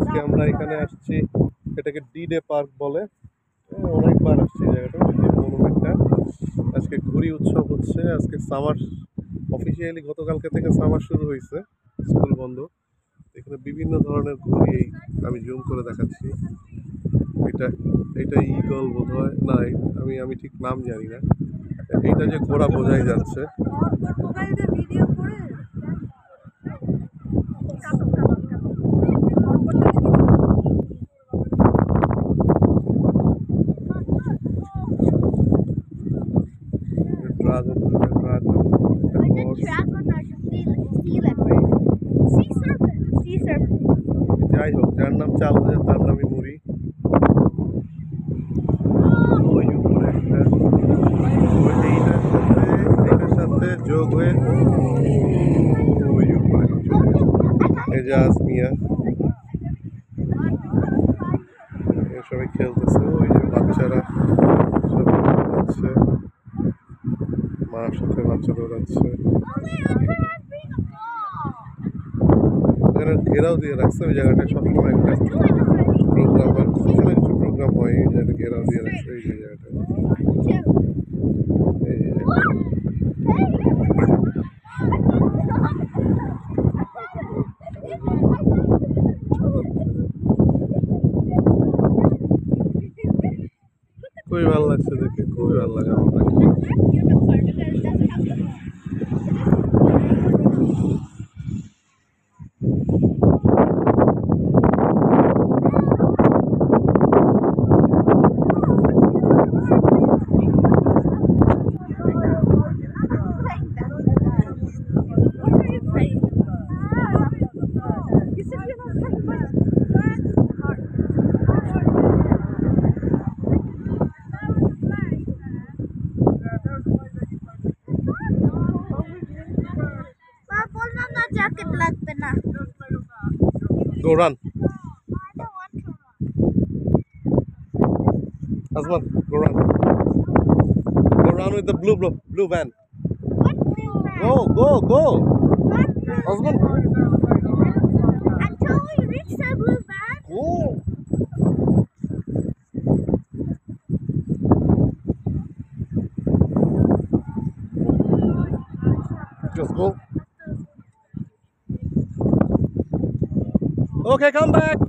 আজকে আমরা এখানে আসছি, এটাকে ডি-ডে পার্ক বলে। অনেকবার আসছি এই জায়গাটা, ওই যে মনুমেন্টটা। আজকে ঘুড়ি উৎসব হচ্ছে, আজকে সামার অফিসিয়ালি গতকালকে থেকে সামার শুরু হয়েছে, স্কুল বন্ধ। এখানে বিভিন্ন ধরনের ঘুড়ি, আমি জুম করে দেখাচ্ছি। এটা এটা ঈগল বোধ হয়, না আমি আমি ঠিক নাম জানি না। এটা যে ঘোড়া বোঝাই যাচ্ছে। ড্রাগন, ড্রাগন, যাই হোক, যার নাম চাল ভাজা তার নামই মুড়ি। ওই উপরে একটা, এইটার সাথে যোগ হয়ে ওই উপরে এজাজ মিয়া সবাই খেলতেছে। ওই যে বাচ্চারা সব দৌড়াচ্ছে, মার সাথে বাচ্চা দৌড়াচ্ছে। এখানে ঘেরাও দিয়ে রাখছে, ওই জায়গাটায় সবসময় একটা প্রোগ্রাম বা কিছু না কিছু প্রোগ্রাম হয়, এই জায়গাটা ঘেরাও দিয়ে রাখছে। এই যে জায়গাটা, এই যে খুবই ভালো লাগছে দেখে, খুবই ভালো লাগে আমার কাছে। Go run. Asman, go run. Go run with the blue van. Go. Asman. Until we reach the blue van. Go. Just go. Okay, come back.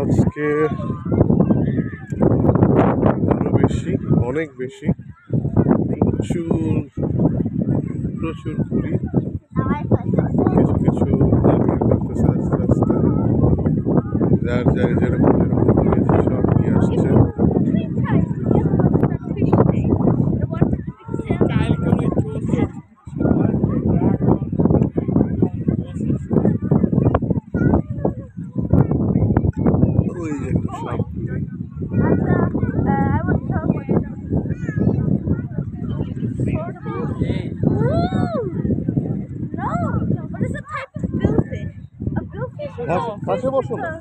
আজকে আরো বেশি, অনেক বেশি, প্রচুর ঘুরি। কিছু কিছু নামিয়ে ফেলতেছে আস্তে আস্তে, যার যেরকম ঘুরিয়েছে সব নিয়ে আসছে। ওই যে একটা সাপ ঘুরি। পাশে বসো না।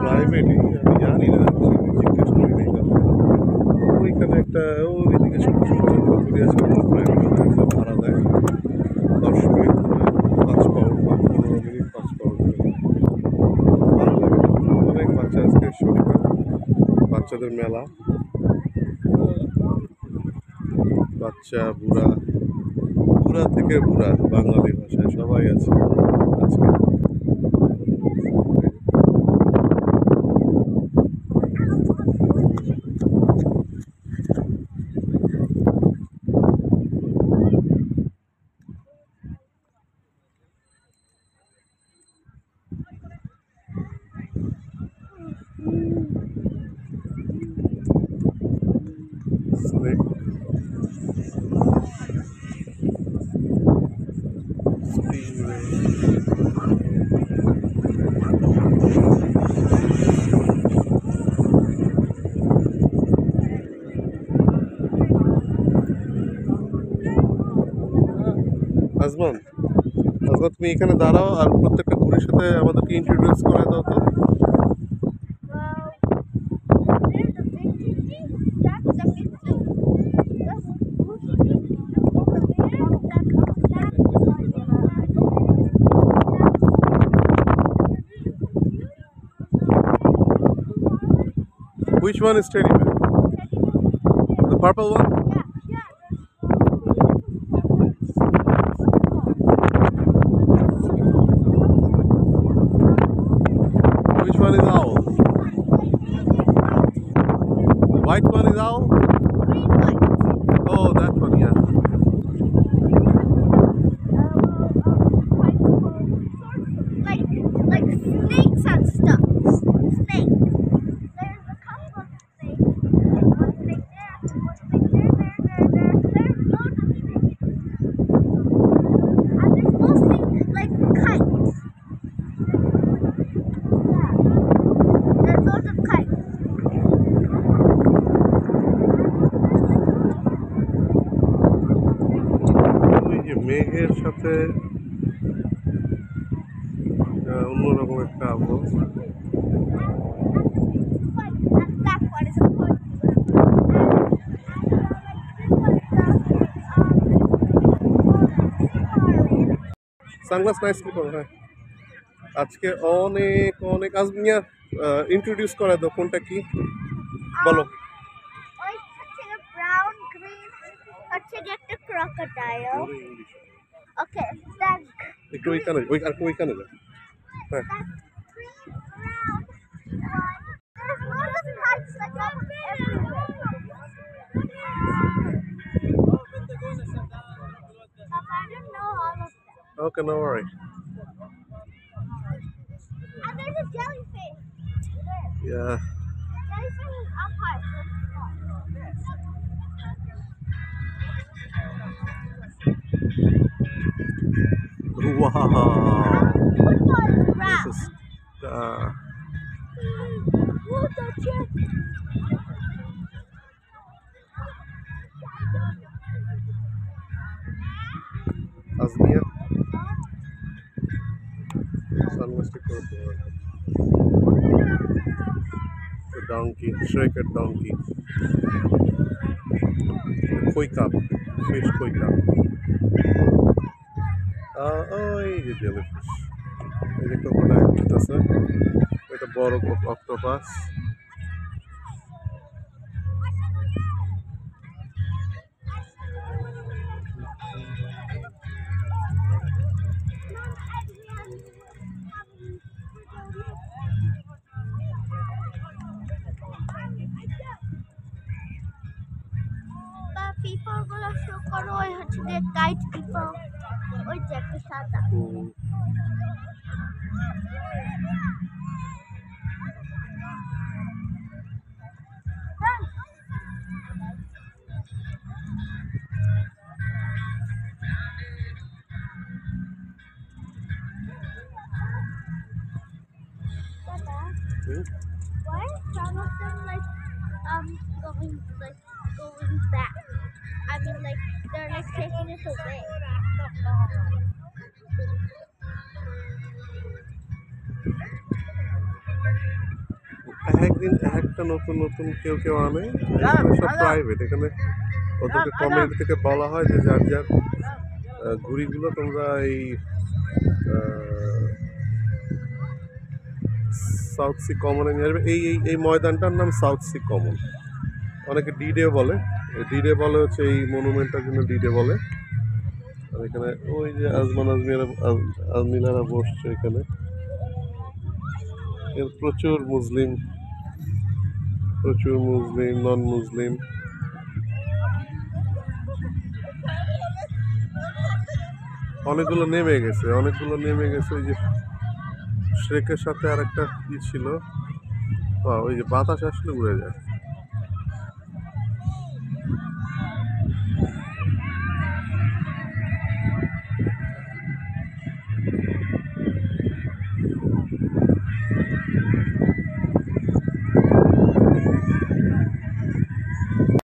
প্রাইভেটই, আমি জানি না, জিজ্ঞেস করি নাই কাউকে। ওইখানে একটা, ওইদিকে ছোট ছোট ঘুরে আছে, প্রাইভেট ভাড়া দেয় 10 মিনিট 5 পাউন্ড বা 15 মিনিট 5 পাউন্ড। ভালো লাগে, অনেক বাচ্চা। আজকে শনিবার, বাচ্চাদের মেলা। বাচ্চা বুড়া থেকে বুড়া, বাঙালি ভাষায় সবাই আছে আজকে। Snake. আজমান, আজমান তুমি এখানে দাঁড়াও আর প্রত্যেকটা ঘুড়ির সাথে আমাদেরকে ইন্ট্রোডিউস করে দাও তো। Which one is teddy bear? The purple one? Which one is owl? White one is owl? Oh, that one, yeah. Like snakes and stuff. Snakes. There's a couple of snakes. One snake there, one snake there. There's loads of snakes. And there's mostly like kites. Yeah. There's loads of kites. ওই যে মেঘের সাথে অন্যরকম একটা আবহাওয়া। And that one is a point. Sunglass nicely করো। হ্যাঁ, আজকে অনেক অনেক আজমিয়া ইন্ট্রোডিউস করে দাও কোনটা কি বলো। Like touching a brown, green, touching at the crocodile. Okay, then একটু ওইখানে ওইখানে যাও। হ্যাঁ, that green, brown one. There's lots of kites like up everywhere. I don't know all of them. Okay, no worry. And there's a jellyfish. Where? Yeah, Jellyfish is up high. Wow, Football is this brown. Is Look at it. Azmiya সানগ্লাসটা করে দাও। Donkey, shrike donkey. Koi cup, fish koi cup. ওই যে jellyfish, এই যে crocodile আছে, এটা বড় অক্টোপাস। The people গুলো show করো ওই হচ্ছে যে guide people ওই যে একটা সাদা Why are some of them like going back? I mean like they're like taking it away. একদিন একটা নতুন নতুন কেউ কেউ আনে, এখানে সব প্রাইভেট। এখানে ওদেরকে কমিউনিটি থেকে বলা হয় যে যার যার ঘুড়িগুলো তোমরা এই সাউথ সি কমনে নিয়ে আসবে। এই এই এই ময়দানটার নাম সাউথ সি কমন, অনেকে ডিডে বলে। ডিডে বলে হচ্ছে এই মনুমেন্টটার জন্য ডিডে বলে। আর এখানে ওই যে আজমান আজমিলারা বসছে এখানে। এর প্রচুর মুসলিম, নন মুসলিম। অনেকগুলো নেমে গেছে ওই যে শ্রেকের সাথে আর একটা কি ছিল, ওই যে বাতাস আসলে উড়ে যায়।